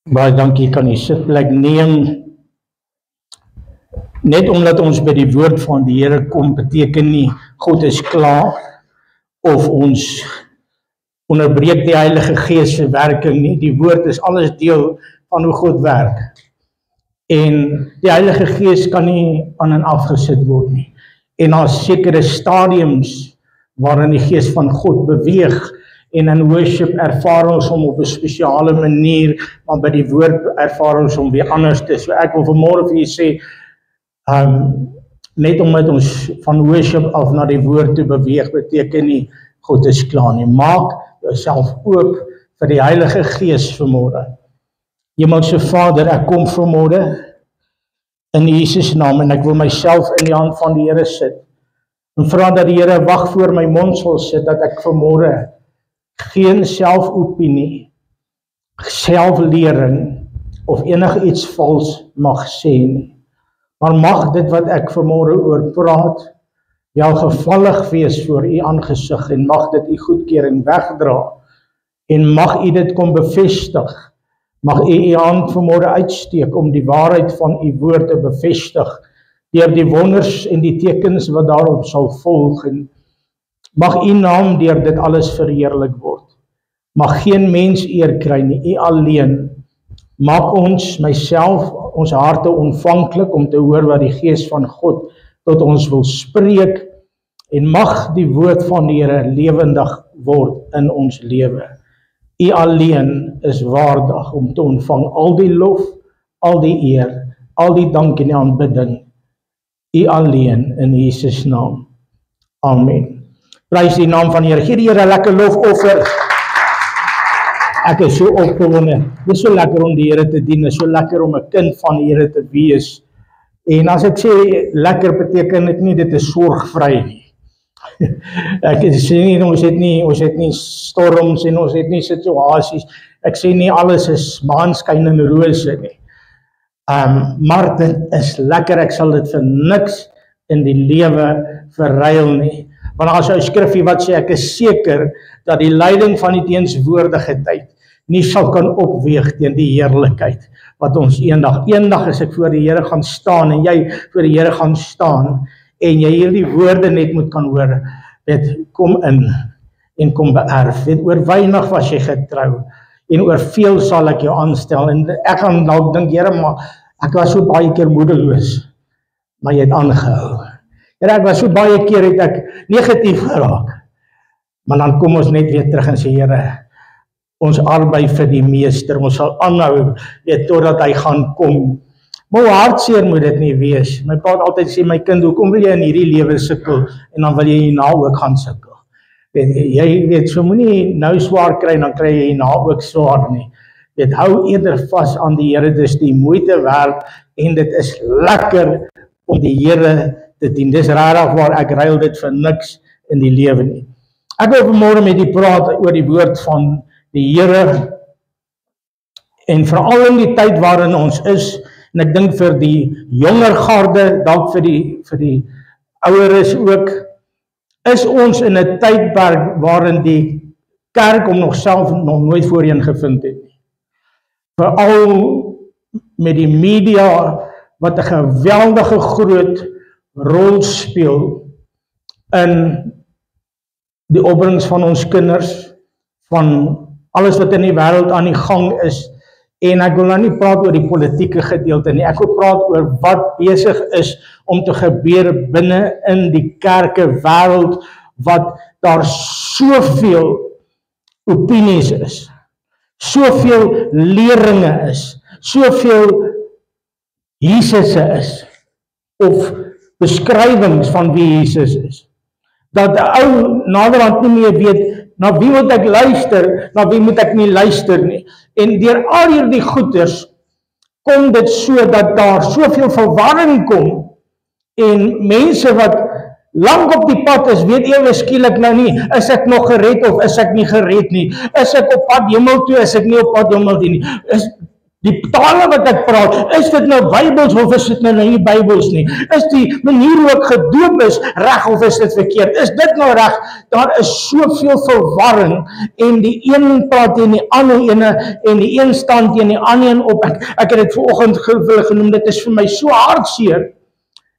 Baie dankie, kan die sitplek neem. Net omdat ons by die woord van die Here kom, beteken nie God is klaar of ons onderbreek die Heilige Gees se werking nie. Die woord is alles deel van hoe God werk. En die Heilige Gees kan nie aan en afgesit word nie. En daar is sekere stadiums waarin die Gees van God beweeg. En in worship ervaar ons hom op 'n spesiale manier, maar by die woord ervaar ons hom weer anders. So ek wil vanmôre vir julle sê, net omdat ons van worship af na die woord toe beweeg, beteken nie God is klaar nie. Maak jouself oop vir die Heilige Gees vanmôre. Hemelse Vader, ek kom vanmôre in Jesus naam en ek wil myself in die hand van die Here sit. En vra dat die Here wag voor my mond sal sit, dat ek vanmôre geen selfopinie, selflering of enige iets vals mag sê nie. Maar mag dit wat ek vanmôre oor praat, welgevallig wees voor u aangesig en mag dit u goedkeuring wegdra en mag u dit kom bevestig. Mag u hand vanmôre uitsteek om die waarheid van u woord te bevestig deur die wonders en die tekens wat daarop sal volg. En mag u naam deur dit alles verheerlik word. Mag geen mens eer kry nie, u alleen. Maak ons, myself, ons harte ontvanklik om te hoor wat die Gees van God tot ons wil spreek en mag die woord van die Here lewendig word in ons lewe. U alleen is waardig om te ontvang al die lof, al die eer, al die dank en die aanbidding. U alleen in Jesus naam. Amen. Prys die naam van die Here. Gee die Here 'n lekker lofoffer. Ek is so opgewonde. Dit is so lekker om die Here te dien. Dit is so lekker om 'n kind van die Here te wees. En as ek sê lekker, beteken dit nie dit is sorgvry nie. Ek sê nie ons het nie storms en ons het nie situasies. Ek sê nie alles is maanskyn en rose nie. Maar dit is lekker. Ek sal dit vir niks in die lewe verruil nie. Want daar is 'n skrifgie wat sê ek is seker dat die lyding van die teenswoordige tyd nie sal kan opweeg teen die heerlikheid wat ons eendag as ek voor die Here gaan staan en jy voor die Here gaan staan en jy hierdie woorde net moet kan hoor, weet, kom in en kom beerf, weet, oor weinig was jy getrou en oor veel sal ek jou aanstel en ek gaan dalk dink, Here, maar ek was so baie keer moedeloos, maar jy het aangehou. Here, ek was so baie keer het ek negatief geraak, maar dan kom ons net weer terug en sê, Here, ons arbei vir die meester, ons sal aanhou, weet, totdat hy gaan kom. Maar hoe hartseer moet dit nie wees. My pa het altyd sê, my kind, hoekom wil jy in hierdie lewe sukkel, en dan wil jy hierna ook gaan sukkel. Jy weet, so moenie nou swaar kry, dan kry jy hierna ook swaar nie. Weet, hou eerder vas aan die Here, dis die moeite werd, en dit is lekker om die Here te dien. Dis rarig waar ek ruil dit vir niks in die lewe nie. Ek wil vanmôre met u praat oor die woord van die Here, en veral in die tyd waarin ons is, en ek dink vir die jonger garde, dalk vir die oueres ook, is ons in 'n tydperk waarin die kerk hom nog self nog nooit voorheen gevind het nie. Veral met die media wat 'n geweldige groot rol speel in die opbrengs van ons kinders, van alles wat in die wêreld aan die gang is. En ek wil nou nie praat oor die politieke gedeelte nie, ek wil praat oor wat besig is om te gebeur binne in die kerke wêreld, wat daar soveel opinies is, soveel leringe is, soveel Jesusse is, of beskrywings van wie Jesus is, dat 'n ou naderhand nie meer weet, na wie moet ek luister, na wie moet ek nie luister nie. En deur al hierdie goeders kom dit so dat daar soveel verwarring kom en mense wat lank op die pad is, weet ewe skielik nou nie, is ek nog gered of is ek nie gered nie? Is ek op pad hemel toe, is ek nie op pad hemel toe nie? Die tale wat ek praat, is dit nou Bybels of is dit nou nie Bybels nie? Is die manier hoe ek gedoop is reg of is dit verkeerd? Is dit nou reg? Daar is soveel verwarring en die een praat teen die ander ene en die een staan teen die ander een op. Ek het dit vanoggend genoem, dit is vir my so hartseer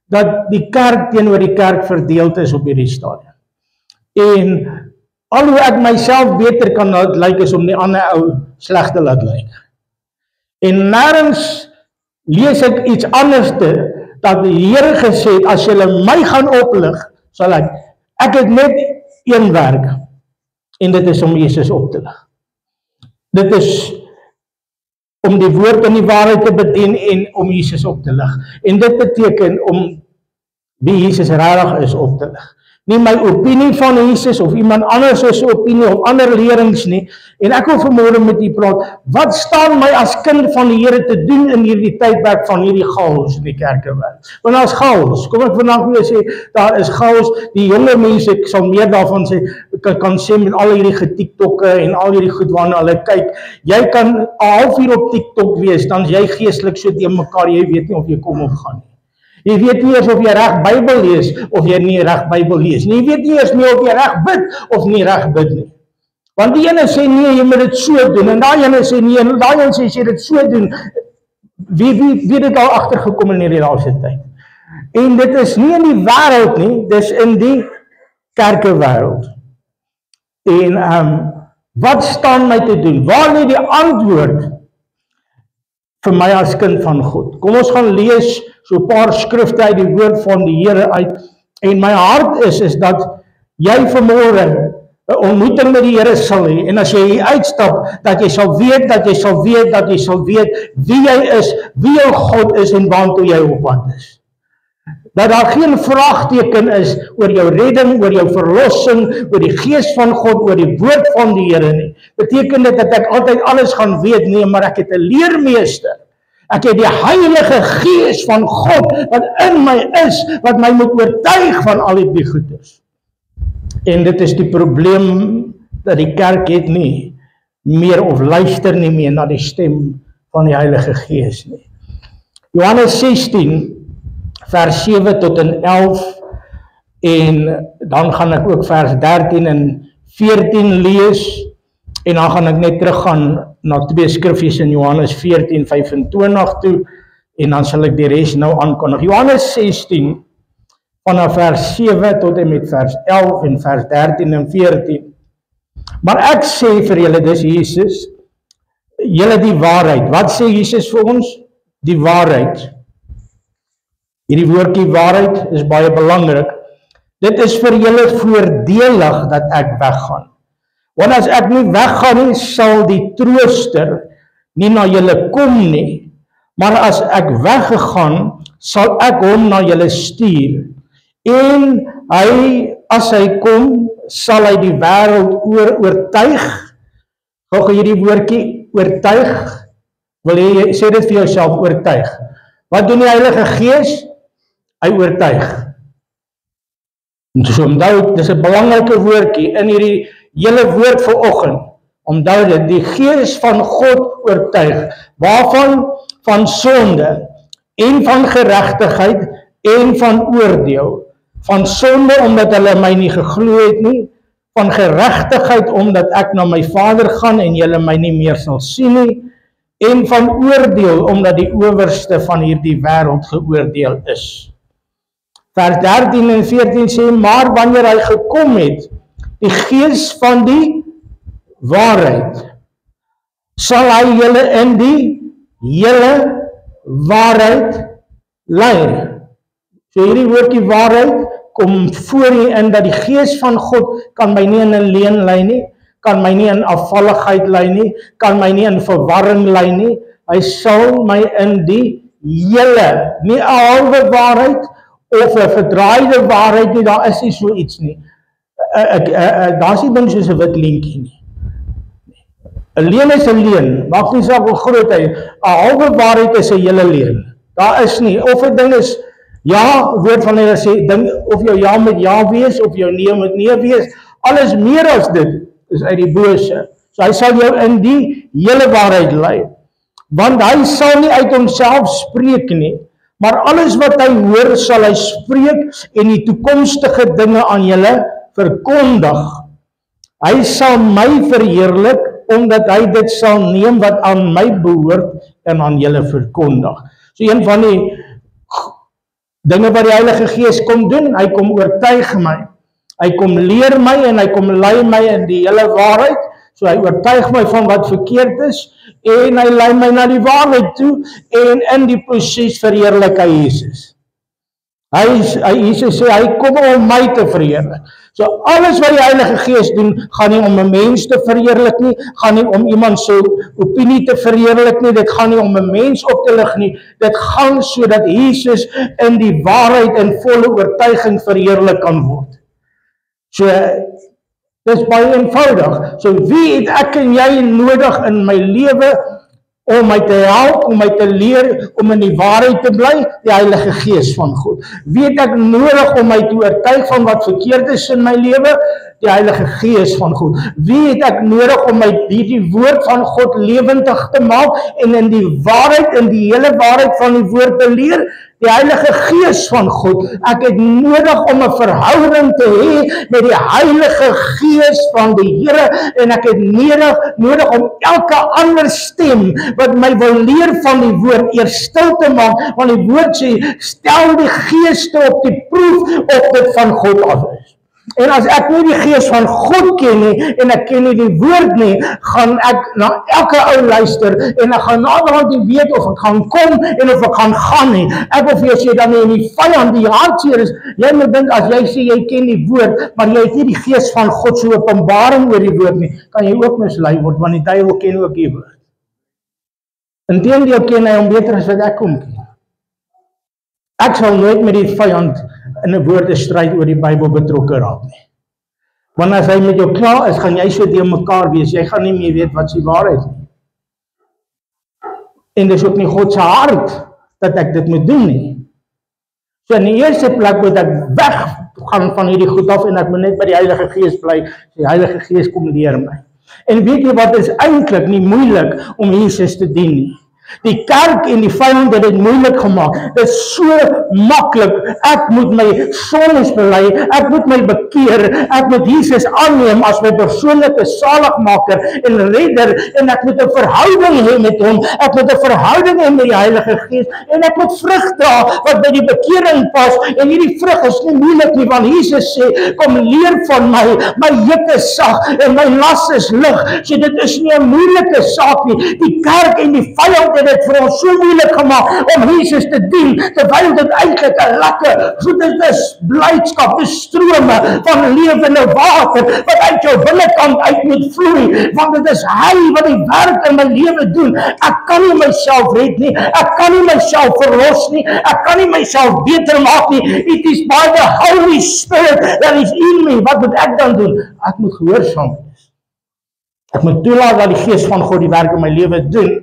dat die kerk teenoor die kerk verdeeld is op hierdie stadium. En al hoe ek myself beter kan laat lyk is om die ander ou sleg te laat lyk. En nêrens lees ek iets anders dat die Here gesê het, as julle my gaan oplig, sal ek het net een werk, en dit is om Jesus op te lig. Dit is om die woord en die waarheid te bedien en om Jesus op te lig. En dit beteken om wie Jesus regtig is op te lig. Nie my opinie van Jesus of iemand anders se opinie of ander lerings nie. En ek wil vanmôre met u praat, wat staan my as kind van die Here te doen in hierdie tydperk van hierdie chaos in die kerkewêreld? Want daar's chaos. Kom ek vandag weer sê, daar is chaos. Die jonge mense, ek sal meer daarvan sê, kan sê met al hierdie getiktokke en al hierdie goed waarna hulle kyk. Jy kan 'n halfuur op TikTok wees, dan is jy geestelik so teen mekaar, jy weet nie of jy kom of gaan nie. Jy weet nie eers of jy reg Bybel lees of jy nie reg Bybel lees nie. Jy weet nie eers meer of jy reg bid of nie reg bid nie. Want die ene sê nee, jy moet dit so doen en daai ene sê nee, en daai een sê jy dit so doen. Wie het al agtergekom in hierdie laaste tyd? En dit is nie in die wêreld nie, dis in die kerkewêreld. En wat staan my te doen? Waar lê die antwoord vir my as kind van God? Kom ons gaan lees so 'n paar skrifte uit die woord van die Here uit. En my hart is dat jy vanmôre 'n ontmoeting met die Here sal hê. En as jy hier uitstap, dat jy sal weet, dat jy sal weet wie jy is, wie jou God is en waartoe jy op pad is. Dat daar geen vraagteken is oor jou redding, oor jou verlossing, oor die gees van God, oor die woord van die Here nie. Beteken dit dat ek altyd alles gaan weet? Nee, maar ek het 'n leermeester. Ek het die Heilige Gees van God wat in my is, wat my moet oortuig van al die goeders. En dit is die probleem dat die kerk het nie meer of luister nie meer na die stem van die Heilige Gees nie. Johannes 16 vers 7 tot en 11 en dan gaan ek ook vers 13 en 14 lees en dan gaan ek net teruggaan na twee skriffies in Johannes 14:25 toe en dan sal ek die res nou aankondig. Johannes 16 vanaf vers 7 tot en met vers 11 en vers 13 en 14. Maar ek sê vir julle, dis Jesus, julle die waarheid. Wat sê Jesus vir ons? Die waarheid. Hierdie woordjie waarheid is baie belangrik. Dit is vir julle voordelig dat ek weggaan. Want as ek nie weggaan nie, sal die trooster nie na julle kom nie. Maar as ek weggegaan, sal ek hom na julle stuur. En as hy kom, sal hy die wêreld oortuig. Gou hierdie woordjie oortuig. Wil jy sê dit vir jouself, oortuig. Wat doen die Heilige Gees? Hy oortuig. So onthou, dis 'n belangrike woordjie in hierdie hele woord vanoggend. Onthou dit, die Gees van God oortuig. Waarvan? Van sonde en van geregtigheid en van oordeel. Van sonde omdat hulle my nie geglo het nie. Van geregtigheid omdat ek na my Vader gaan en julle my nie meer sal sien nie. En van oordeel omdat die owerste van hierdie wêreld geoordeel is. Vers 13 en 14 sê, maar wanneer hy gekom het, die Gees van die waarheid, sal hy julle in die hele waarheid lei. So hierdie woordjie waarheid kom voor hier in dat die Gees van God kan my nie in 'n leuen lei nie, kan my nie in afvalligheid lei nie, kan my nie in verwarring lei nie. Hy sal my in die hele, nie 'n halwe waarheid of 'n verdraaide waarheid nie, daar is nie so iets nie. Daar's nie ding soos 'n wit leentjie nie. 'n Leuen is 'n leuen, maak nie saak hoe groot hy, 'n halwe waarheid is 'n hele leuen. Daar is nie, of 'n ding is, ja, woord van Here sê, ding, of jou ja met ja wees, of jou nee met nee wees, alles meer as dit, is uit die bose. So hy sal jou in die hele waarheid lei. Want hy sal nie uit homself spreek nie, maar alles wat hy hoor sal hy spreek en die toekomstige dinge aan julle verkondig. Hy sal my verheerlik, omdat hy dit sal neem wat aan my behoort en aan julle verkondig. So een van die dinge wat die Heilige Gees kom doen, hy kom oortuig my. Hy kom leer my en hy kom lei my in die hele waarheid. So hy oortuig my van wat verkeerd is en hy lei my na die waarheid toe en in die proses verheerlik hy Jesus. Jesus sê, hy kom om my te verheerlik. So alles wat die Heilige Gees doen, gaan nie om 'n mens te verheerlik nie, gaan nie om iemand se opinie te verheerlik nie, dit gaan nie om 'n mens op te lig nie, dit gaan sodat Jesus in die waarheid en volle oortuiging verheerlik kan word. So, dis baie eenvoudig. So wie het ek en jy nodig in my lewe om my te help, om my te leer, om in die waarheid te bly? Die Heilige Gees van God. Wie het ek nodig om my te oortuig van wat verkeerd is in my lewe? Die Heilige Gees van God. Wie het ek nodig om my die woord van God lewendig te maak en in die waarheid, in die hele waarheid van die woord te leer? Die Heilige Gees van God. Ek het nodig om 'n verhouding te hê met die Heilige Gees van die Here en ek het nodig om elke ander stem wat my wil leer van die woord eers stil te maak, want die woord sê, stel die geeste op die proef of dit van God af is. En as ek nie die Gees van God ken nie, en ek ken nie die woord nie, gaan ek na elke ou luister, en ek gaan naderhand nie weet of ek gaan kom, en of ek gaan nie. Ek wil vir jou sê, dan in die vyand, die hartseer is, jy moet dink, as jy sê, jy ken die woord, maar jy het nie die Gees van God so openbaring oor die woord nie, kan jy ook mislei word, want die duiwel ken ook die woord. Inteendeel ken hy hom beter as wat ek hom ken. Ek sal nooit met die vyand in 'n woordestryd oor die Bybel betrokke raak nie. Want as hy met jou klaar is, gaan jy so deur mekaar wees, jy gaan nie meer weet wat die waarheid nie. En dis ook nie God se hart dat ek dit moet doen nie. So in die eerste plek moet ek weggaan van hierdie goed af en ek moet net by die Heilige Gees bly. Die Heilige Gees kom leer my. En weet jy wat is eintlik nie moeilik om Jesus te dien nie. Die kerk en die vyand het dit moeilik gemaak. Dit is so maklik. Ek moet my sondes bely, ek moet my bekeer, ek moet Jesus aanneem as my persoonlike saligmaker en redder en ek moet 'n verhouding hê met hom. Ek moet 'n verhouding hê met die Heilige Gees en ek moet vrug dra wat by die bekering pas. En hierdie vrug is nie moeilik nie, want Jesus sê, kom leer van my juk is sag en my las is lig. So dit is nie 'n moeilike saak nie. Die kerk en die vyand het dit vir ons so moeilik gemaak om Jesus te dien, terwyl dit eintlik 'n lekker, so dit is blydskap, dis strome van lewende water wat uit jou binnekant uit moet vloei, want dit is hy wat die werk in my lewe doen. Ek kan nie myself red nie, ek kan nie myself verlos nie, ek kan nie myself beter maak nie. It is by the Holy Spirit that is in me. Wat moet ek dan doen? Ek moet gehoorsaam wees. Ek moet toelaat dat die Gees van God die werk in my lewe doen.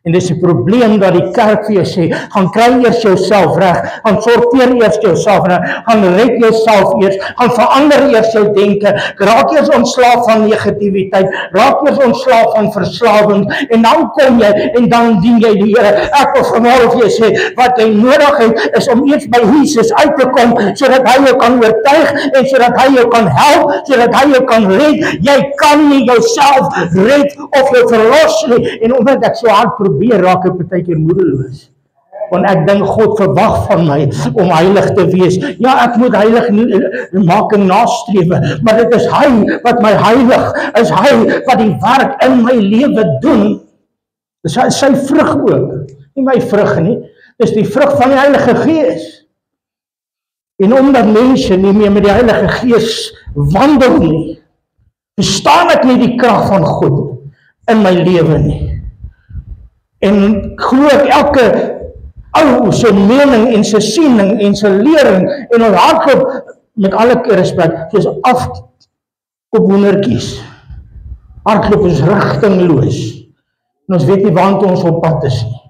En dis 'n probleem dat die kerk vir jou sê, gaan kry eers jouself reg, gaan sorteer eers jouself reg, gaan red jouself eers, gaan verander eers jou denke, raak eers ontslaaf van negativiteit, raak eers ontslaaf van verslawing, en dan kom jy, en dan dien jy die Here. Ek wil vanmôre vir jou sê, wat jy nodig het, is om eers by Jesus uit te kom, sodat hy jou kan oortuig, en sodat hy jou kan help, sodat hy jou kan red. Jy kan nie jouself red, of jou verlos nie, en omdat ek so hard probeer, raak ek partykeer moedeloos. Want ek dink God verwag van my om heilig te wees. Ja, ek moet heiligmaking nastreef, maar dit is hy wat my heilig, is hy wat die werk in my lewe doen. Dis sy vrug ook, nie my vrug nie, dis die vrug van die Heilige Gees. En omdat mense nie meer met die Heilige Gees wandel nie, verstaan ek nie die krag van God in my lewe nie. En glo ek elke ou se mening en se siening en se lering en ons hardloop met alle respek soos afkophoendertjies. Hardloop ons rigtingloos. En ons weet nie waantoe ons op pad is nie.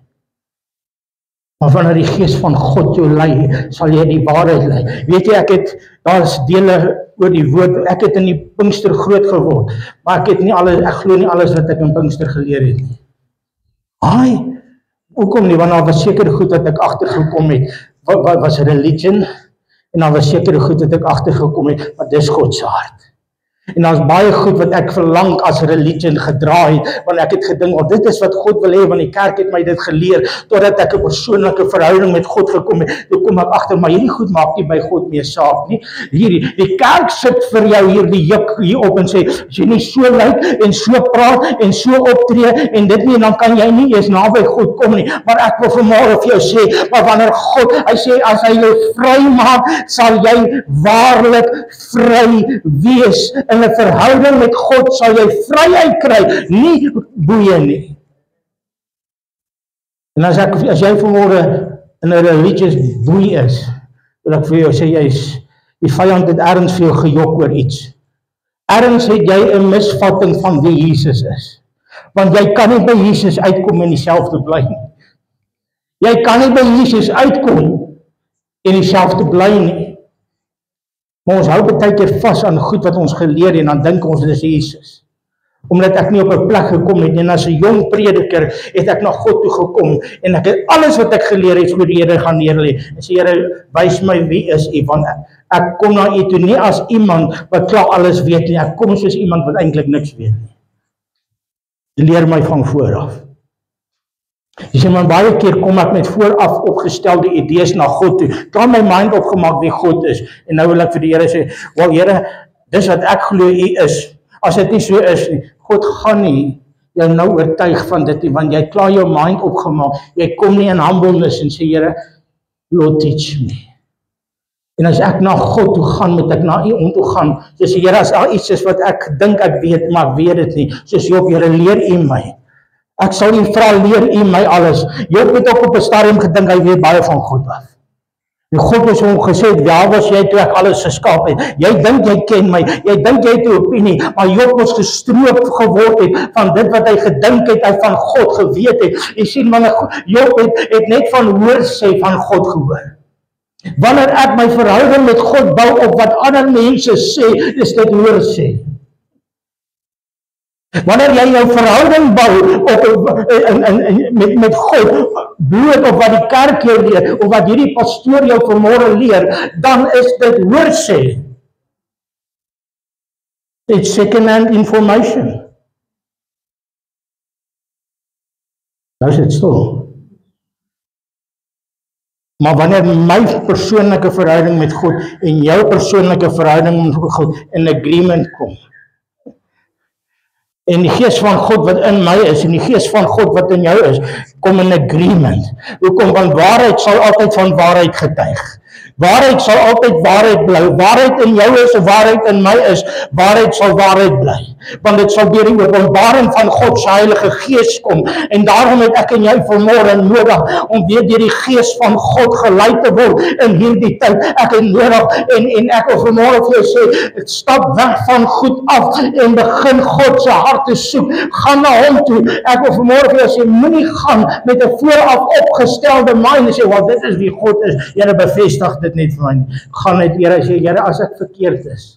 Maar wanneer die Gees van God jou lei, sal jy die waarheid lei. Weet jy, daar is dele oor die woord, ek het in die Pinkster groot geword, maar ek glo nie alles wat ek in Pinkster geleer het nie. Hoekom nie? Want daar was sekere goed wat ek agtergekom het, wat was religion, en daar was sekere goed wat ek agtergekom het, maar dis God se hart. En daar's baie goed wat ek verlang as religion gedra het, want ek het gedink, dit is wat God wil hê, want die kerk het my dit geleer, totdat ek 'n persoonlike verhouding met God gekom het, toe kom ek agter, maar hierdie goed maak nie by God meer saak nie. Die kerk sit vir jou hierdie juk hierop en sê, as jy nie so lyk, en so praat, en so optree, en dit nie, dan kan jy nie eens naby God kom nie, maar ek wil vanmôre vir jou sê, maar wanneer God, hy sê, as hy jou vry maak, sal jy waarlik vry wees. In 'n verhouding met God sal jy vryheid kry, nie boeie nie. En as jy vanmôre in 'n religious boei is, wil ek vir jou sê, die vyand het ergens vir jou gejok oor iets. Ergens het jy 'n misvatting van wie Jesus is. Want jy kan nie by Jesus uitkom en dieselfde bly nie. Jy kan nie by Jesus uitkom en dieselfde bly nie. Maar ons hou baie keer vas aan goed wat ons geleer en dan dink ons dit is Jesus. Omdat ek nie op 'n plek gekom het en as 'n jong prediker het ek na God toe gekom en ek het alles wat ek geleer het voor die Here gaan neerlê. En sê Here, wys my wie is U, want ek kom na U toe nie as iemand wat klaar alles weet nie. Ek kom soos iemand wat eintlik niks weet nie. Leer my van vooraf. Jy sê, maar baie keer kom ek met vooraf opgestelde idees na God toe. Ek het my mind opgemaak wie God is. En nou wil ek vir die Here sê, wel Here, dis wat ek glo U is. As dit nie so is nie, God gaan nie jou nou oortuig van dit nie, want jy het klaar jou mind opgemaak. Jy kom nie in humbleness en sê, Here, Lord teach me. En as ek na God toe gaan, moet ek na U toe gaan. Soos Here, as daar iets is wat ek dink ek weet, maar ek weet dit nie. Soos Job, Here, leer U my. Ek sal U vra, leer U my alles. Job het ook op 'n stadium gedink hy weet baie van God af. En God het hom gesê, "Waar was jy toe ek alles geskaap het? Jy dink jy ken my, jy dink jy het 'n opinie," maar Job moes gestroop geword het van dit wat hy gedink het hy van God geweet het. Jy sien, wanneer Job het net van hoor sê van God gehoor. Wanneer ek my verhouding met God bou op wat ander mense sê, is dit hoor sê. Wanneer jy jou verhouding bou met God, bloot op wat die kerk jou leer, of wat hierdie pastoor jou vanmôre leer, dan is dit hoor sê. It's second-hand information. Nou is dit stil. Maar wanneer my persoonlike verhouding met God en jou persoonlike verhouding met God in agreement kom, en die gees van God wat in my is, en die gees van God wat in jou is, kom in agreement. Hoekom? Want waarheid sal altyd van waarheid getuig. Waarheid sal altyd waarheid bly. Waarheid in jou is, of waarheid in my is, waarheid sal waarheid bly. Want dit sal deur die openbaring van God se Heilige Gees kom. En daarom het ek en jy vanmôre nodig om weer deur die Gees van God gelei te word in hierdie tyd. Ek het nodig en ek wil vanmôre vir jou sê, stap weg van goed af en begin God se hart te soek. Gaan na hom toe. Ek wil vanmôre vir jou sê, moenie gaan met 'n vooraf opgestelde mind en sê, "Wel, dit is wie God is." Here, bevestig dit net vir my. Gaan net Here sê, "Here, as ek verkeerd is,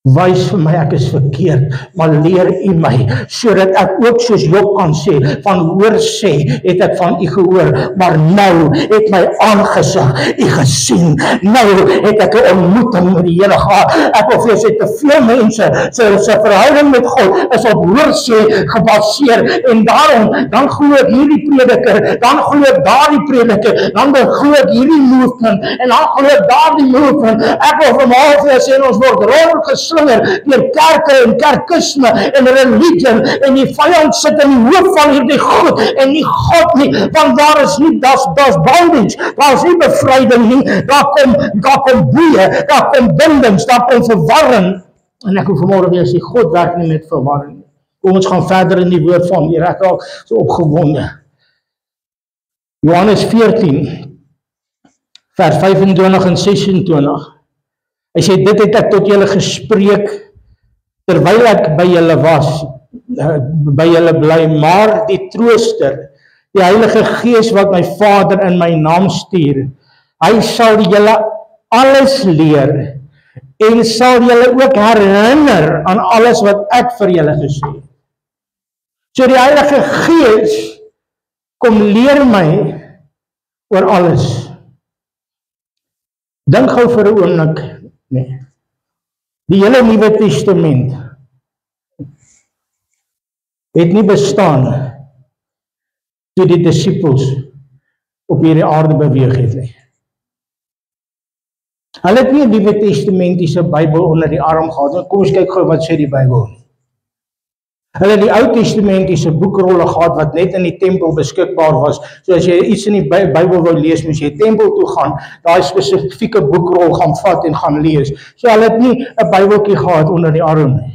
wys vir my ek is verkeerd, maar leer U my, sodat ek ook soos Job kan sê, van hoor sê het ek van U gehoor, maar nou het my aangesig U gesien. Nou het ek 'n ontmoeting met die Here gehad." Ek wil vir jou sê, te veel mense se verhouding met God is op hoor sê gebaseer, en daarom, dan glo ek hierdie prediker, dan glo ek daardie prediker, dan glo ek hierdie movement, en dan glo ek daardie movement. Ek wil vanmôre vir jou sê, ons word rondgeslinger deur kerke en kerkisme en religion, en die vyand sit in die hoof van hierdie goed en nie God nie, want daar is nie, daar's bondage, daar is nie bevryding nie, daar kom boeie, daar kom bindings, daar kom verwarring. En ek wil vanmôre weer sê, God werk nie met verwarring nie. Kom ons gaan verder in die woord van Here. Ek raak so opgewonde. Johannes 14 vers 25 en 26. Hy sê, dit het ek tot julle gespreek terwyl ek by julle was, by julle bly, maar die Trooster, die Heilige Gees wat my Vader in my naam stuur, hy sal julle alles leer en sal julle ook herinner aan alles wat ek vir julle gesê het. So die Heilige Gees kom leer my oor alles. Dink gou vir 'n oomblik, nee. Die hele Nuwe Testament het nie bestaan toe die disippels op hierdie aarde beweeg het nie. Hulle het nie 'n Nuwe Testamentiese Bybel onder die arm gehad nie. Kom ons kyk gou wat sê die Bybel. Hulle het die Ou Testamentiese boekrolle gehad wat net in die tempel beskikbaar was. So as jy iets in die Bybel wou lees, moes jy tempel toe gaan, daai spesifieke boekrol gaan vat en gaan lees. So hulle het nie 'n Bybeltjie gehad onder die arm nie.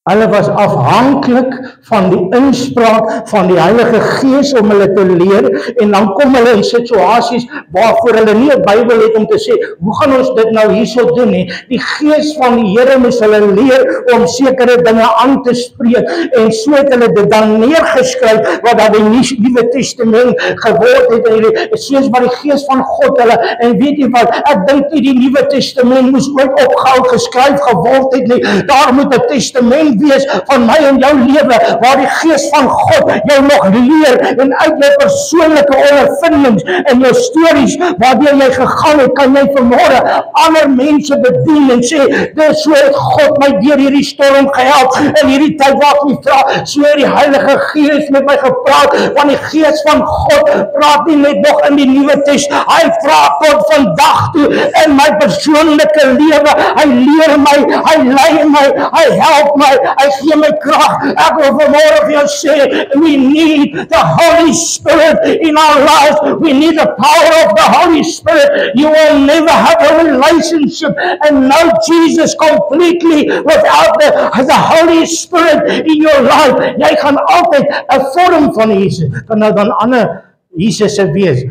Hulle was afhanklik van die inspraak van die Heilige Gees om hulle te leer, en dan kom hulle in situasies waarvoor hulle nie 'n Bybel het om te sê, hoe gaan ons dit nou hierso doen nie? Die Gees van die Here moes hulle leer om sekere dinge aan te spreek, en so het hulle dit dan neergeskryf, wat dan die Nuwe Testament geword het, soos wat die Gees van God hulle, en weet jy wat, ek dink nie die Nuwe Testament moes ooit opgehou geskryf geword het nie. Daar moet 'n testament wees van my en jou lewe, waar die Gees van God jou nog leer, en uit jou persoonlike ondervindings en jou stories, waardeur jy gegaan het, kan jy vanmôre ander mense bedien en sê, dis so het God my deur hierdie storm gehelp, in hierdie tyd waar ek nie vra, so het die Heilige Gees met my gepraat, want die Gees van God praat nie net nog in die Nuwe Testament, hy praat tot vandag toe, in my persoonlike lewe, hy leer my, hy lei my, hy help my, hy gee my krag. Ek wil vanmôre vir jou sê, we need the Holy Spirit in our lives. We need the power of the Holy Spirit. You will never have a relationship and know Jesus completely without the Holy Spirit in your life. Jy gaan altyd 'n vorm van Jesus, kan nou dan ander Jesus se wees.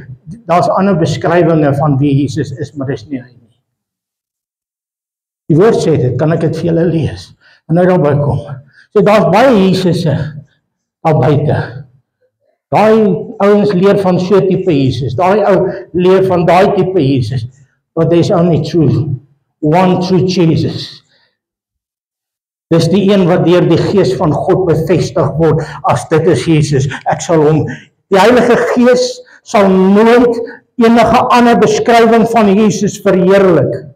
Daar's ander beskrywinge van wie Jesus is, maar dis nie hy nie. Die woord sê dit, kan ek dit vir julle lees? En nou daarby kom. So daar's baie Jesusse daar buite. Daai ouens leer van so tipe Jesus. Daai ou leer van daai tipe Jesus. But there's only one true Jesus. Dis die een wat deur die Gees van God bevestig word as dit is Jesus. Ek sal hom, die Heilige Gees sal nooit enige ander beskrywing van Jesus verheerlik,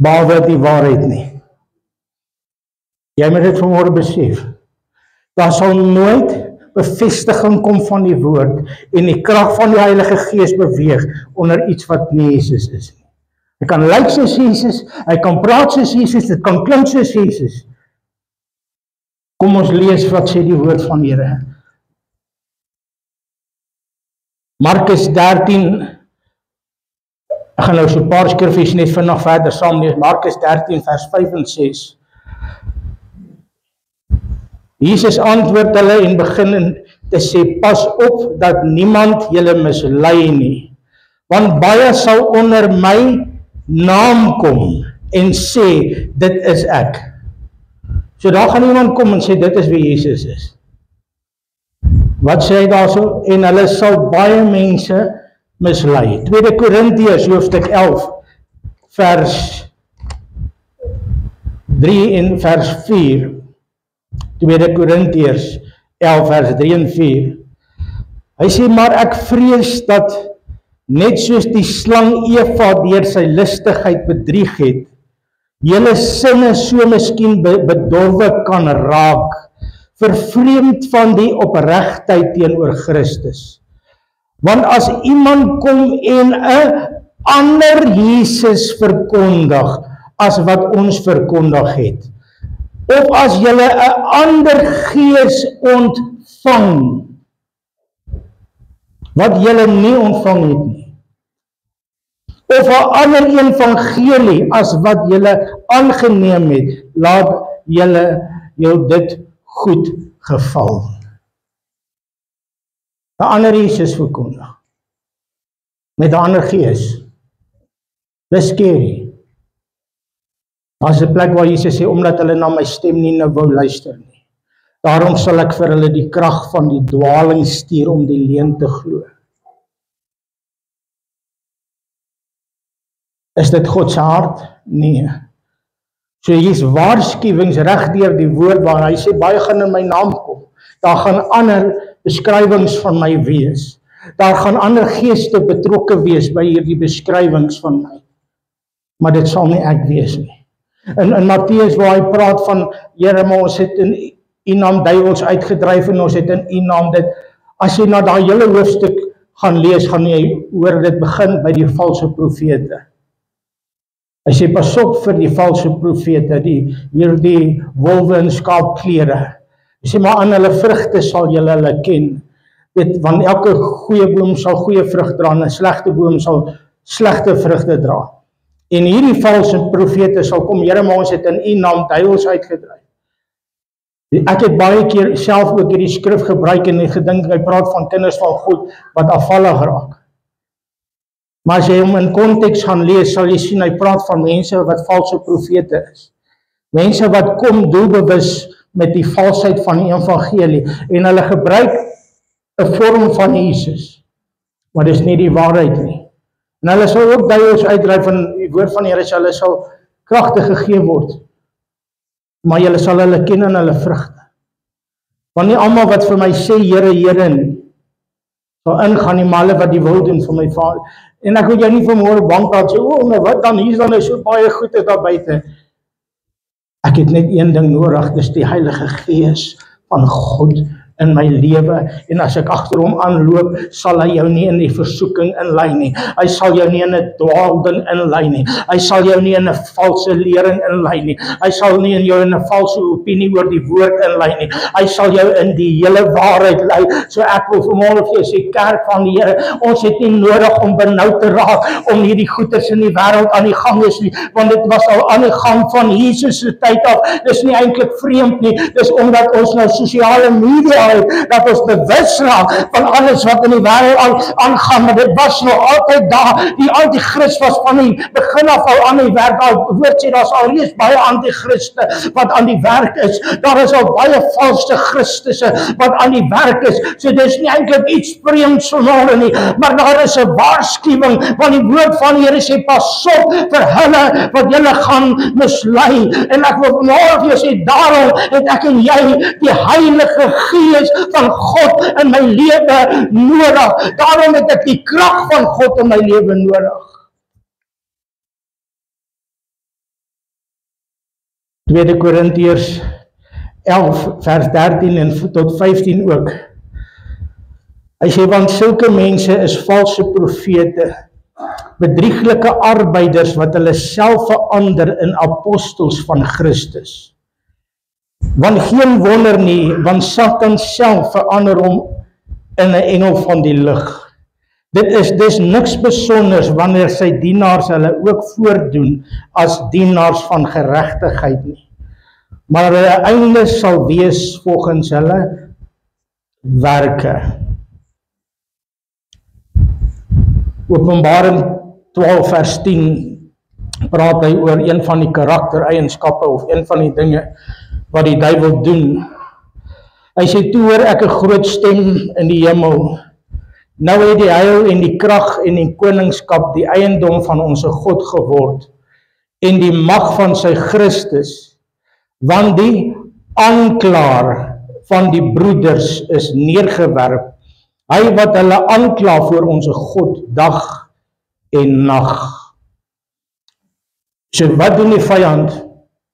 behalwe die waarheid nie. Jy moet dit vanmôre besef. Daar sal nooit bevestiging kom van die woord en die krag van die Heilige Gees beweeg onder iets wat nie Jesus is nie. Hy kan lyk soos Jesus, hy kan praat soos Jesus, dit kan klink soos Jesus. Kom ons lees wat sê die woord van die Here. Markus 13, ek gaan nou so 'n paar skriffies net vinnig verder saam lees. Markus 13 vers 5 en 6. Jesus antwoord hulle en begin te sê, pas op dat niemand julle mislei nie, want baie sal onder my naam kom en sê, dit is ek. So daar gaan iemand kom en sê, dit is wie Jesus is. Wat sê hy daarso? En hulle sal baie mense mislei. 2 Korintiërs hoofstuk 11 vers 3 en vers 4. 2 Korintiërs 11 vers 3 en 4. Hy sê, maar ek vrees dat net soos die slang Eva deur sy listigheid bedrieg het, julle sinne so miskien bedorwe kan raak, vervreemd van die opregtheid teenoor Christus. Want as iemand kom en 'n ander Jesus verkondig as wat ons verkondig het, of as julle 'n ander gees ontvang wat julle nie ontvang het nie, of 'n ander evangelie as wat julle aangeneem het, laat julle jou dit goed geval. 'n ander Jesus verkondig met 'n ander gees. Dis scary. Daar's 'n plek waar Jesus sê, omdat hulle na my stem nie nou wou luister nie, daarom sal ek vir hulle die krag van die dwaling stuur om die leuen te glo. Is dit God se hart? Nee. So hier's waarskuwings reg deur die woord waar hy sê baie gaan in my naam kom. Daar gaan ander beskrywings van my wees. Daar gaan ander geeste betrokke wees by hierdie beskrywings van my. Maar dit sal nie ek wees nie. In Matteus waar hy praat van Here, maar ons het in U naam duiwels uitgedryf en ons het in U naam dit. As jy na daai hele hoofstuk gaan lees, gaan jy hoor dit begin by die valse profete. Hy sê pas op vir die valse profete, hierdie wolwe in skaapklere. Hy sê maar aan hulle vrugte sal julle hulle ken. Weet, want elke goeie boom sal goeie vrug dra en 'n slegte boom sal slegte vrugte dra. En hierdie valse profete sal kom, Here, maar ons het in U naam duiwels uitgedryf. Ek het baie keer self ook hierdie skrif gebruik en gedink hy praat van kinders van God wat afvallig raak. Maar as jy hom in konteks gaan lees, sal jy sien hy praat van mense wat valse profete is. Mense wat kom doelbewus met die valsheid van die evangelie en hulle gebruik 'n vorm van Jesus, maar dis nie die waarheid nie. En hulle sal ook duiwels uitdryf van die woord van die Here, hulle sal kragtig gegee word. Maar julle sal hulle ken in hulle vrugte. Want nie almal wat vir my sê Here, Here nie, sal ingaan nie, maar hulle wat die wil doen vir my Vader. En ek wil jou nie vanmôre bang praat sê, maar wat dan, hier is dan so baie goeie daar buite. Ek het net een ding nodig, dis die Heilige Gees van God in my lewe, en as ek agter hom aanloop, sal hy jou nie in die versoeking inlei nie. Hy sal jou nie in 'n dwaalding inlei nie. Hy sal jou nie in 'n valse lering inlei nie. Hy sal nie in jou in 'n valse opinie oor die woord inlei nie. Hy sal jou in die hele waarheid lei. So ek wil vanmôre vir jou sê, kerk van die Here, ons het nie nodig om benoud te raak om hierdie goeders in die wêreld aan die gang is nie, want dit was al aan die gang van Jesus se tyd af. Dis nie eintlik vreemd nie. Dis omdat ons nou sosiale media dat ons bewus raak van alles wat in die wêreld aangaan, maar dit was nog altyd daar. Die antichrist was van die begin af al aan die werk. Al woord sê, daar's alreeds baie antichriste wat aan die werk is. Daar is al baie valse Christusse wat aan die werk is. So dis nie eintlik iets vreemds vanmôre nie, maar daar is 'n waarskuwing, want die woord van die Here sê pas op vir hulle wat julle gaan mislei. En ek wil vanmôre vir jou sê, daarom het ek en jy die Heilige Gees van God in my lewe nodig. Daarom het ek die krag van God in my lewe nodig. 2 Korintiërs 11 vers 13 en tot 15 ook. Hy sê, want sulke mense is valse profete, bedrieglike arbeiders wat hulle self verander in apostels van Christus. Want geen wonder nie, want Satan self verander hom in 'n engel van die lig. Dit is dus niks besonders wanneer sy dienaars hulle ook voordoen as dienaars van geregtigheid nie. Maar hulle einde sal wees volgens hulle werke. Openbaring 12 vers 10 praat hy oor een van die karaktereienskappe of een van die dinge wat die duiwel doen. Hy sê, toe hoor ek 'n groot stem in die hemel. Nou het die heil en die krag en die koningskap die eiendom van ons God geword en die mag van sy Christus, want die aanklaer van die broeders is neergewerp. Hy wat hulle aankla voor ons God dag en nag. So wat doen die vyand?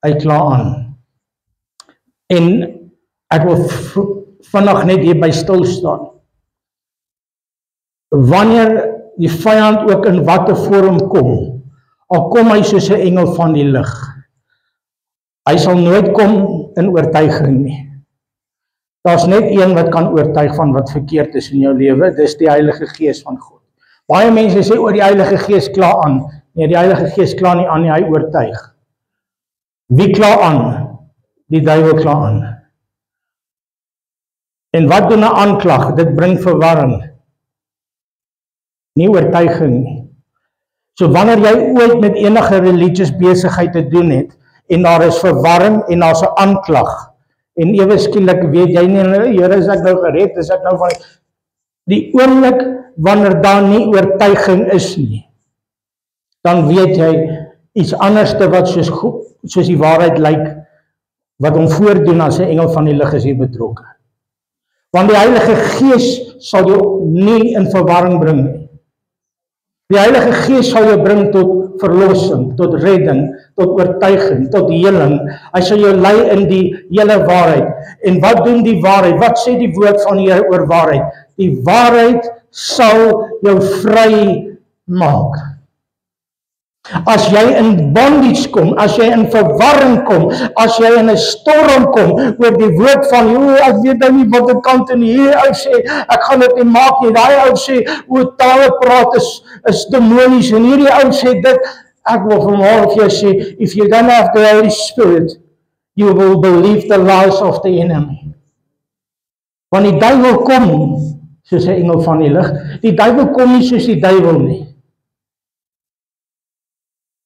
Hy kla aan. En ek wil vandag net hierby stil staan. Wanneer die vyand ook in watter vorm kom, al kom hy soos 'n engel van die lig, hy sal nooit kom in oortuiging nie. Daar's net een wat kan oortuig van wat verkeerd is in jou lewe, dis die Heilige Gees van God. Baie mense sê oor die Heilige Gees kla aan. Nee, die Heilige Gees kla nie aan nie, hy oortuig. Wie kla aan? Die duiwel kla aan. En wat doen 'n aanklag? Dit bring verwarring. Nie oortuiging nie. So wanneer jy ooit met enige religious besigheid te doen het, en daar is verwarring en daar's 'n aanklag, en ewe skielik weet jy nie, Here, is ek nou gered, is ek nou van die oomblik wanneer daar nie oortuiging is nie, dan weet jy, iets anders wat soos die waarheid lyk, wat hom voordoen as 'n engel van die lig is hier betrokke. Want die Heilige Gees sal jou nie in verwarring bring nie. Die Heilige Gees sal jou bring tot verlossing, tot redding, tot oortuiging, tot heling. Hy sal jou lei in die hele waarheid. En wat doen die waarheid? Wat sê die woord van die Here oor waarheid? Die waarheid sal jou vry maak. As jy in bondage kom, as jy in verwarring kom, as jy in 'n storm kom oor die woord van ek weet nou nie wat ek kan doen nie. Hierdie ou sê ek gaan dit nie maak nie. Daai ou sê tale praat is demonies en hierdie ou sê dit. Ek wil vanmôre vir jou sê, if you don't have the Holy Spirit, you will believe the lies of the enemy. Want die duiwel kom soos 'n engel van die lig. Die duiwel kom nie soos die duiwel nie.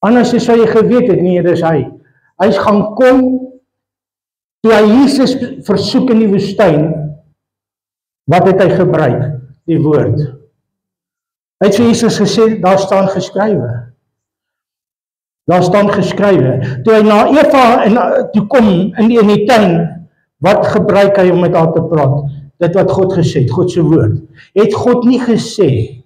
Anders sou jy geweet het, nee, dis hy. Hy gaan kom, toe hy Jesus versoek in die woestyn, wat het hy gebruik? Die woord. Hy het vir Jesus gesê, daar staan geskrywe. Daar staan geskrywe. Toe hy na Eva toe kom in die tuin, wat gebruik hy om met haar te praat? Dit wat God gesê het, God se woord. Het God nie gesê,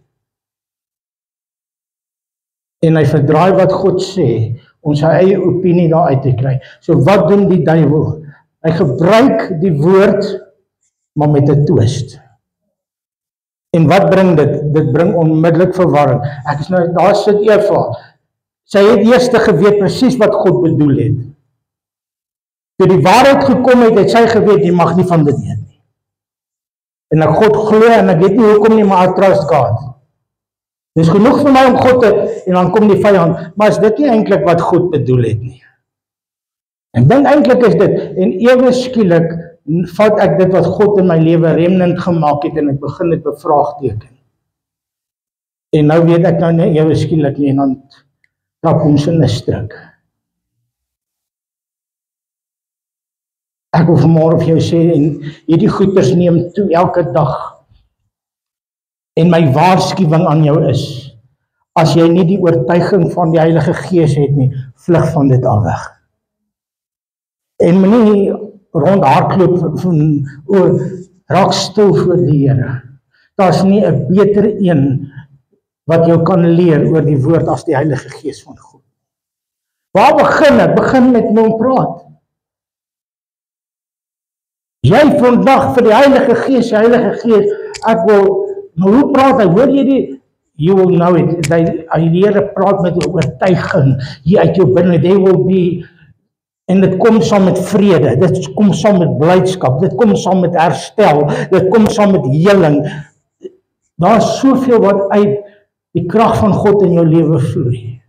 en hy verdraai wat God sê, om sy eie opinie daar uit te kry. So wat doen die duiwel? Hy gebruik die woord, maar met 'n twist. En wat bring dit? Dit bring onmiddellik verwarring. Ek is nou, daar sit Eva. Sy het eers geweet presies wat God bedoel het. Toe die waarheid gekom het, het sy geweet, jy mag nie van dit eet nie. En ek God glo, en ek weet nie hoekom nie, maar I trust God. Dis genoeg vir my om God te, en dan kom die vyand, maar is dit nie eintlik wat God bedoel het nie. Ek dink eintlik is dit, en ewe skielik vat ek dit wat God in my lewe remnant gemaak het, en ek begin dit bevraagteken. En nou weet ek nou nie ewe skielik nie, en dan trap ons in 'n struik. Ek wil vanmôre vir jou sê, en hierdie goeters neem toe elke dag. En my waarskuwing aan jou is, as jy nie die oortuiging van die Heilige Gees het nie, vlug van dit af weg. En moenie rondhardloop van, raak stil voor die Here. Daar's nie 'n beter een wat jou kan leer oor die woord as die Heilige Gees van God. Waar begin ek? Begin met hom praat. Jy vandag vir die Heilige Gees, ek wil, maar hoe praat hy? Hoor jy die, you will know it, die Here praat met oortuiging, hier uit jou binne, they will be, en dit kom saam met vrede, dit kom saam met blydskap, dit kom saam met herstel, dit kom saam met heling. Daar is soveel wat uit die krag van God in jou lewe vloei.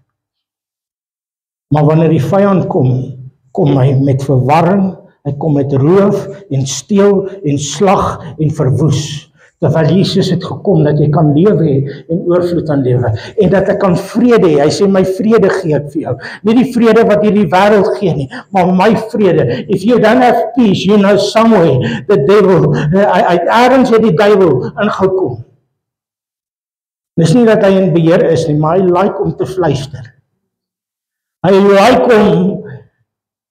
Maar wanneer die vyand kom hy met verwarring, hy kom met roof en steel en slag en verwoes. Terwyl Jesus het gekom dat jy kan lewe en oorvloed aan lewe en dat ek kan vrede hê. Hy sê my vrede gee ek vir jou. Nie die vrede wat hierdie wêreld gee nie, maar my vrede. If you don't have peace, you know somewhere the devil, ergens het die duiwel ingekom. Dis nie dat hy in beheer is nie, maar hy like om te fluister. Hy like om,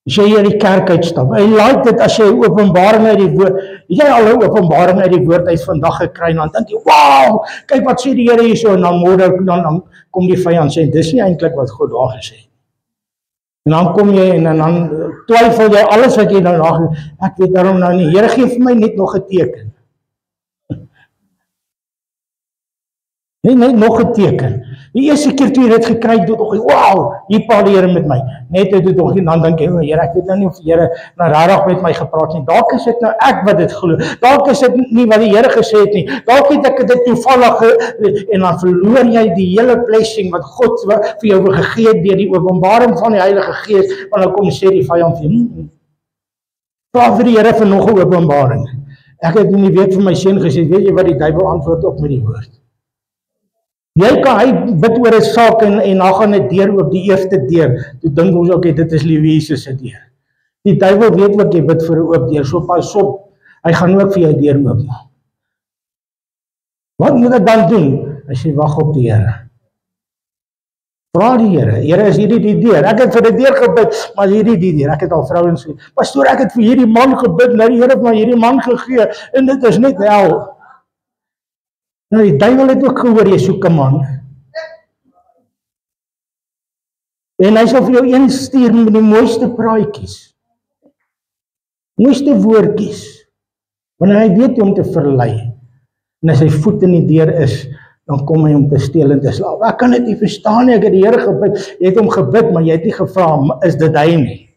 as jy hier die kerk uitstap, hy like dit as jy openbaring uit die woord, jy al 'n openbaring uit die woord uit vandag gekry, en dan dink jy, wow, kyk wat sê die Here hierso, en dan môre, dan kom die vyand sê, dis nie eintlik wat God daar gesê het. En dan kom jy, en dan twyfel jy alles wat jy nou daar, ek weet daarom nou nie, Here gee vir my net nog 'n teken. Net nog 'n teken. Die eerste keer toe jy dit gekry het, wow, hier praat die Here met my. Net dit nog nie, dan dink jy, Here, ek weet nou nie of die Here nou regtig met my gepraat nie. Dalk is dit nou ek wat dit glo. Dalk is dit nie wat die Here gesê het nie. Dalk het ek dit toevallig, en dan verloor jy die hele blessing wat God vir jou gegee het deur die openbaring van die Heilige Gees, want dan kom sê die vyand vir jou, vra vir die Here vir nog 'n openbaring. Ek het in die week vir my seun gesê, weet jy wat die duiwel antwoord op met die woord? Hy bid oor 'n saak en dan gaan 'n deur oop, die eerste deur. Toe dink ons, okay, dit is liewe Jesus se deur. Die duiwel weet wat jy bid vir 'n oop deur, so pas op, hy gaan ook vir jou deur oopmaak. Wat moet ek dan doen? Hy sê, wag op die Here. Vra die Here, Here, is hierdie die deur? Ek het vir die deur gebid, maar is hierdie die deur? Ek het al vrouens gesê, pastoor, ek het vir hierdie man gebid, nou die Here het my hierdie man gegee, en dit is net hel. Nou die duiwel het ook gehoor, jy soek 'n man. En hy sal vir jou een stuur met die mooiste praatjies, mooiste woordjies, wanneer hy weet om te verlei. En as hy voet in die deur is, dan kom hy om te steel en te slaap. Ek kan dit nie verstaan nie, ek het die Here gebid, jy het hom gebid, maar jy het nie gevra, is dit hy nie?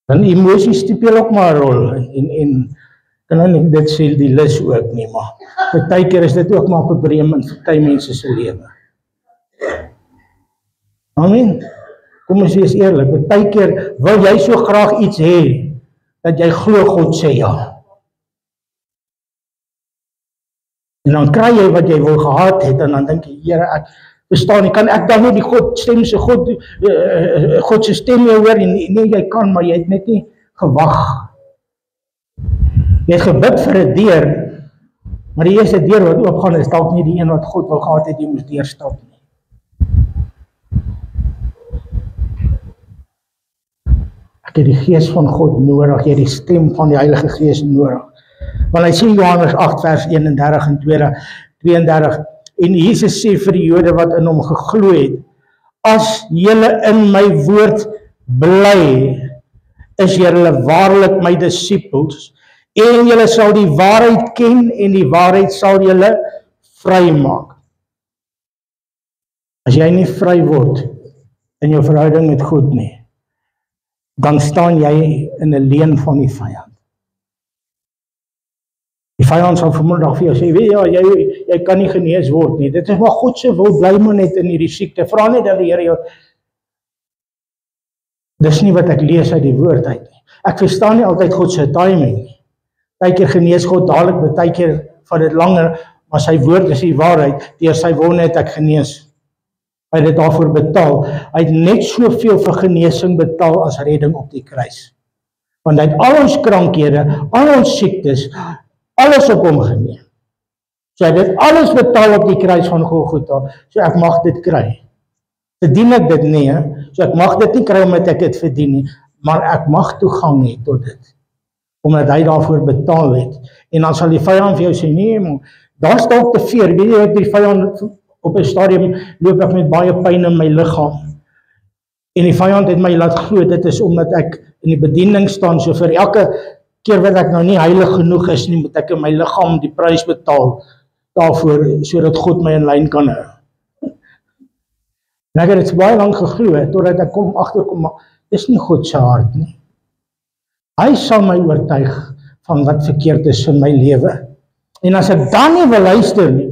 Dan emosies speel ook maar 'n rol, en kan nou nie dit sê die lus ook nie, maar partykeer is dit ook maar 'n probleem in party mense se lewe. Amen. Kom ons wees eerlik, partykeer wil jy so graag iets hê, dat jy glo God sê ja. En dan kry jy wat jy wil gehad het, en dan dink jy, Here, ek verstaan nie, kan ek dan nie die God se stem hoor? Nee, jy kan, maar jy het net nie gewag. Jy het gebid vir 'n deur, maar die eerste deur wat oopgaan is dalk nie die een wat God wil gehad het jy moes deurstap nie. Ek het die Gees van God nodig, jy het die stem van die Heilige Gees nodig. Want hy sê Johannes 8 vers 31 en 32, en Jesus sê vir die Jode wat in hom geglo het, as julle in my woord bly, is julle waarlik my disippels, en julle sal die waarheid ken, en die waarheid sal julle vry maak. As jy nie vry word in jou verhouding met God nie, dan staan jy in 'n leuen van die vyand. Die vyand sal vanmiddag vir jou sê, weet jy kan nie genees word nie. Dit is maar God se wil, bly maar net in hierdie siekte. Vra net dat die Here jou. Dis nie wat ek lees uit die woord uit nie. Ek verstaan nie altyd God se timing nie. Partykeer genees God dadelik, partykeer vat dit langer, maar sy woord is die waarheid. Deur sy wonde het ek genees. Hy het dit daarvoor betaal. Hy het net soveel vir genesing betaal as redding op die kruis. Want hy het al ons krankhede, al ons siektes, alles op hom geneem. So hy het dit alles betaal op die kruis van Golgotha. So ek mag dit kry. Verdien ek dit nie, he? So ek mag dit nie kry omdat ek dit verdien nie, maar ek mag toegang hê tot dit. Omdat hy daarvoor betaal het. En dan sal die vyand vir jou sê, nee man, daar is dalk te veel. Weet jy wat die vyand op 'n stadium loop ek met baie pyn in my liggaam. En die vyand het my laat glo, dit is omdat ek in die bediening staan, so vir elke keer wat ek nou nie heilig genoeg is nie, moet ek in my liggaam die prys betaal daarvoor, sodat God my in lyn kan hou. En ek het dit baie lank geglo, totdat ek agterkom, maar dis nie God se hart nie. Hy sal my oortuig van wat verkeerd is in my lewe. En as ek dan nie wil luister nie,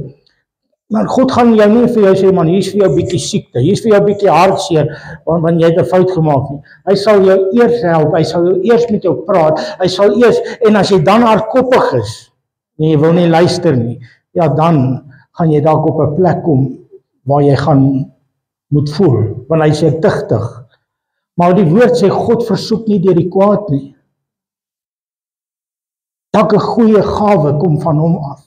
maar God gaan jou nie vir jou sê, man, hier is vir jou bietjie siekte, hier is vir jou bietjie hartseer, want jy het 'n fout gemaak nie. Hy sal jou eers help, hy sal jou eers met jou praat, hy sal eers, en as jy dan hardkoppig is, en jy wil nie luister nie, ja, dan gaan jy dalk op 'n plek kom, waar jy gaan moet voel, want hy sê tigtig. Maar die woord sê, God versoek nie deur die kwaad nie. Elke goeie gawe kom van hom af.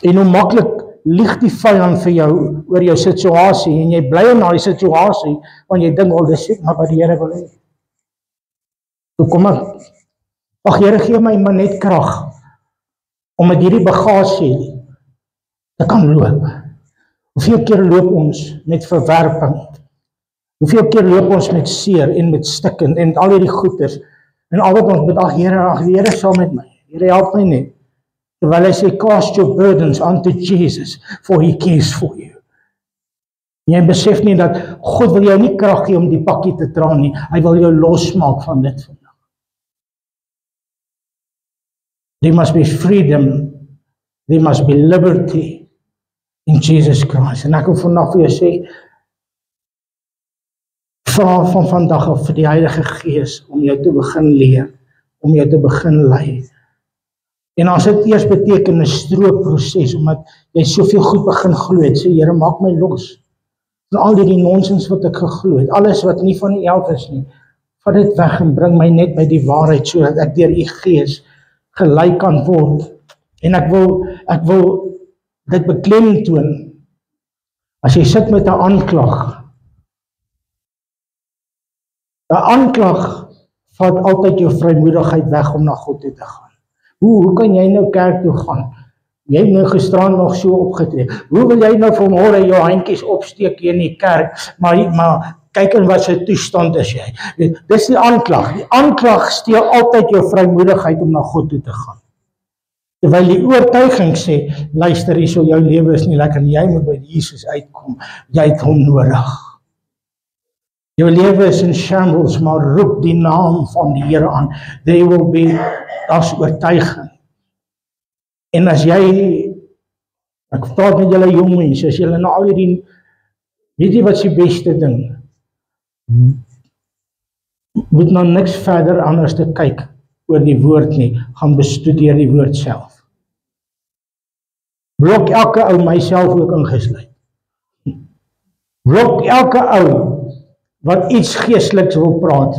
En hoe maklik lieg die vyand vir jou oor jou situasie, en jy bly in daai situasie, want jy dink, dis maar wat die Here wil hê. So kom ek, ag Here, gee my maar net krag, om met hierdie bagasie te kan loop. Hoeveel keer loop ons met verwerping? Hoeveel keer loop ons met seer, en met stikken, en al hierdie goeders, en al wat ons bid, ag die Here sal met my, Here help my net. Terwyl hy sê, cast your burdens unto Jesus, for he cares for you. Jy besef nie dat God wil jou nie krag gee om die pakkie te dra nie, hy wil jou losmaak van dit vandag. There must be freedom, there must be liberty in Jesus Christ. En ek wil vandag vir jou sê, vra van vandag af vir die Heilige Gees om jou te begin leer, om jou te begin lei. En as dit eers beteken 'n stroopproses, omdat jy soveel goed begin glo het, sê Here, maak my los. En al die nonsens wat ek geglo het, alles wat nie van U self is nie, vat dit weg en bring my net by die waarheid, sodat ek deur U Gees gelei kan word. En ek wil dit beklemtoon, As jy sit met 'n aanklag, 'n aanklag vat altyd jou vrymoedigheid weg om na God toe te gaan. Hoe kan jy nou kerk toe gaan? Jy het nou gisterand nog so opgetree. Hoe wil jy nou vanmôre jou handjies opsteek hier in die kerk, maar kyk in wat se toestand is jy. Dis die aanklag. Die aanklag steel altyd jou vrymoedigheid om na God toe te gaan. Terwyl die oortuiging sê, luister hierso, jou lewe is nie lekker nie, jy moet by Jesus uitkom. Jy het hom nodig. Jou lewe is in shambles, maar roep die naam van die Here aan. They will be, as oortuiging. En as jy, ek praat met julle jong mense, as julle nou al hierdie, weet jy wat is die beste ding? Moet nou niks verder anders te kyk oor die woord nie, gaan bestudeer die woord self. Blok elke ou, myself ook ingesluit. Blok elke ou wat iets geesteliks wil praat.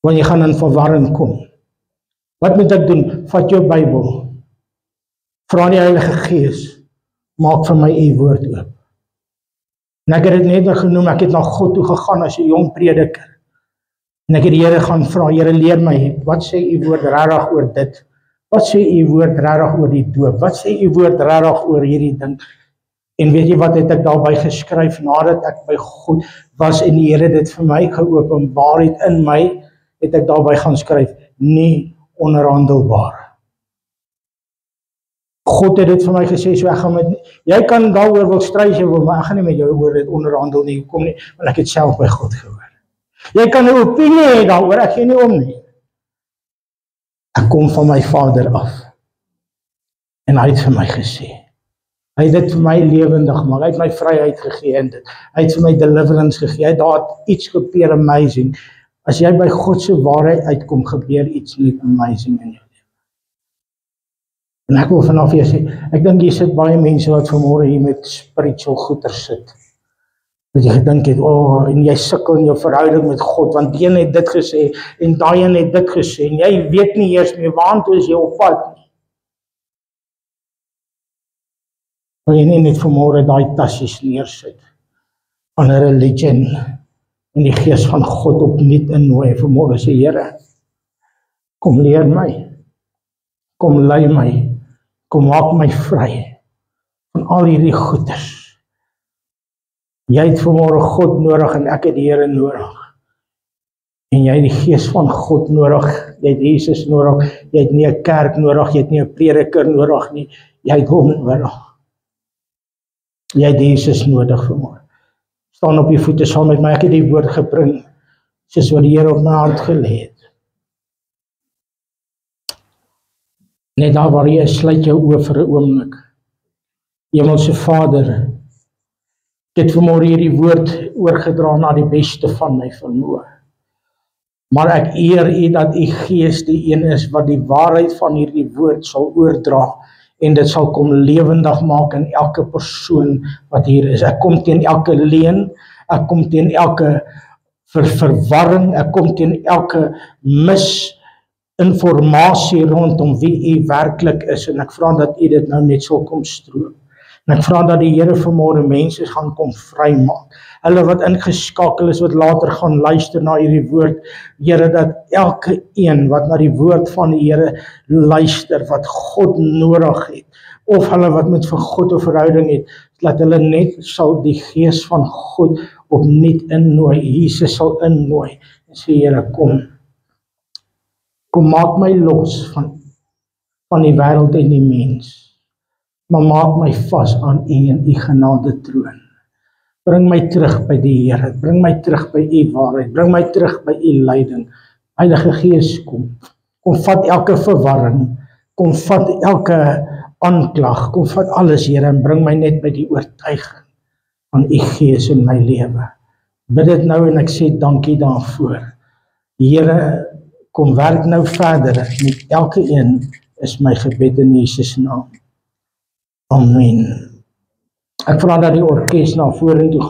Want jy gaan in verwarring kom. Wat moet ek doen? Vat jou Bybel. Vra die Heilige Gees, maak vir my u woord oop. En ek het dit net genoem, ek het na God toe gegaan as 'n jong prediker. En ek het die Here gaan vra, Here leer my, wat sê u woord regtig oor dit? Wat sê u woord regtig oor die doop? Wat sê u woord regtig oor hierdie ding? En weet jy wat het ek daarby geskryf, nadat ek by God was en die Here dit vir my geopenbaar het in my, het ek daarby gaan skryf, nie onderhandelbaar. God het dit vir my gesê, so ek gaan met, jy kan daaroor wil stry, jy wil, maar ek gaan nie met jou oor dit onderhandel nie, kom nie, want ek het self by God gehoor. Jy kan 'n opinie hê daaroor, ek gee nie om nie. Ek kom van my Vader af. En hy het vir my gesê, hy het dit vir my lewendig gemaak, hy het my vryheid gegee in dit, hy het vir my deliverance gegee, hy het daar iets gebeur amazing. As jy by God se waarheid uitkom, gebeur iets net amazing in jou lewe. En ek wil vanaf jou sê, ek dink hier sit baie mense wat vanmôre hier met spiritual goeder sit. Dat jy gedink het, en jy sukkel in jou verhouding met God, want die een het dit gesê, en daai een het dit gesê, en jy weet nie eers meer waantoe is jy op pad nie. Wil jy nie net vanmôre daai tassies neersit van 'n religion en die gees van God opnuut innooi vanmôre sê, Here, kom leer my, kom lei my, kom maak my vry van al hierdie goeders. Jy het vanmôre God nodig en ek het die Here nodig. En jy het die gees van God nodig, jy het Jesus nodig, jy het nie 'n kerk nodig, jy het nie 'n prediker nodig nie, jy het hom nodig. Jy het Jesus nodig vanmôre. Staan op die voete saam met my, ek het die woord gebring, soos wat die Here op my hart gelê het. Net daar waar jy sluit jou oë vir 'n oomblik. Hemelse Vader, ek het vanmôre hierdie woord oorgedra na die beste van my vermoë. Maar ek eer u dat u Gees die een is wat die waarheid van hierdie woord sal oordra en dit sal kom lewendig maak in elke persoon wat hier is. Ek kom teen elke leuen, ek kom teen elke verwarring, ek kom teen elke misinformasie rondom wie u werklik is en ek vra dat u dit nou net sal kom stroom. En ek vra dat die Here vanmôre mense gaan kom vrymaak. Hulle wat ingeskakel is, wat later gaan luister na hierdie woord, Here, dat elke een wat na die woord van die Here luister, wat God nodig het, of hulle wat met vir God 'n verhouding het, dat hulle net sal die Gees van God opnuut innooi, Jesus sal innooi, en sê, Here, kom maak my los van die wêreld en die mens, maar maak my vas aan u en u genade troon. Bring my terug by die Here, bring my terug by u waarheid, bring my terug by u leiding. Heilige Gees, kom vat elke verwarring, kom vat elke aanklag, kom vat alles, Here, en bring my net by die oortuiging van u Gees in my lewe. Bid dit nou en ek sê dankie daarvoor. Here, kom werk nou verder met elke een, is my gebed in Jesus naam. Amen. Ek vra dat die orkes na vorentoe gaan.